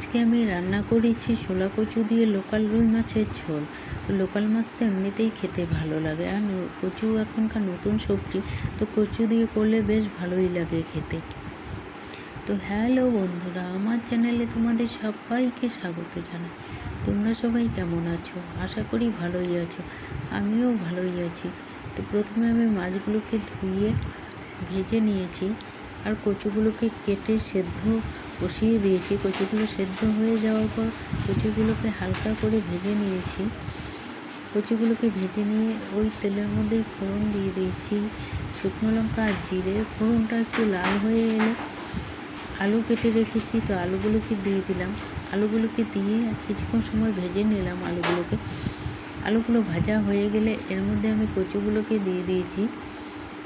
আজকে আমি রান্না করেছি শোলা কচু দিয়ে লোকাল রুই মাছের ঝোল। লোকাল মাছ তো এমনিতেই খেতে ভালো লাগে, আর কচু এখনকার নতুন সবজি, তো কচু দিয়ে করলে বেশ ভালোই লাগে খেতে। তো হ্যালো বন্ধুরা, আমার চ্যানেলে তোমাদের সবাইকে স্বাগত জানাই। তোমরা সবাই কেমন আছো? আশা করি ভালোই আছো, আমিও ভালোই আছি। তো প্রথমে আমি মাছগুলোকে ধুয়ে ভেজে নিয়েছি, আর কচুগুলোকে কেটে সেদ্ধ বসিয়ে দিয়েছি। কচুগুলো সেদ্ধ হয়ে যাওয়ার পর কচুগুলোকে হালকা করে ভেজে নিয়েছি। কচুগুলোকে ভেজে নিয়ে ওই তেলের মধ্যেই ফোড়ন দিয়ে দিয়েছি, শুকনো লঙ্কা আর জিরে। ফোড়নটা একটু লাল হয়ে এলে আলু কেটে রেখেছি, তো আলুগুলোকে দিয়ে দিলাম। আলুগুলোকে দিয়ে কিছুক্ষণ সময় ভেজে নিলাম। আলুগুলো ভাজা হয়ে গেলে এর মধ্যে আমি কচুগুলোকে দিয়ে দিয়েছি।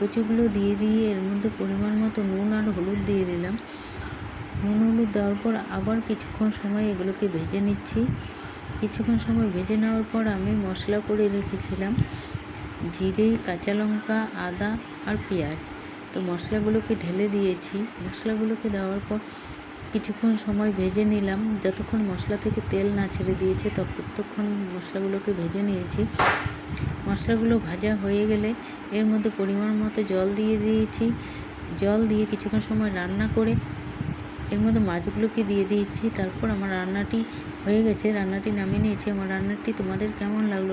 কচুগুলো দিয়ে এর মধ্যে পরিমাণ মতো নুন আর হলুদ দিয়ে দিলাম। নুন হলুদ দেওয়ার পর আবার কিছুক্ষণ সময় এগুলোকে ভেজে নিচ্ছি। কিছুক্ষণ সময় ভেজে নেওয়ার পর আমি মশলা করে রেখেছিলাম জিরে, কাঁচা লঙ্কা, আদা আর পেঁয়াজ। তো মশলাগুলোকে ঢেলে দিয়েছি। মশলাগুলোকে দেওয়ার পর কিছুক্ষণ সময় ভেজে নিলাম। যতক্ষণ মশলা থেকে তেল না ছেড়ে দিয়েছে ততক্ষণ মশলাগুলোকে ভেজে নিয়েছি। মশলাগুলো ভাজা হয়ে গেলে এর মধ্যে পরিমাণ মতো জল দিয়ে দিয়েছি। জল দিয়ে কিছুক্ষণ সময় রান্না করে এর মধ্যে মাছগুলোকে দিয়ে দিয়েছি। তারপর আমার রান্নাটি হয়ে গেছে, রান্নাটি নামিয়ে নিয়েছি। আমার রান্নাটি তোমাদের কেমন লাগলো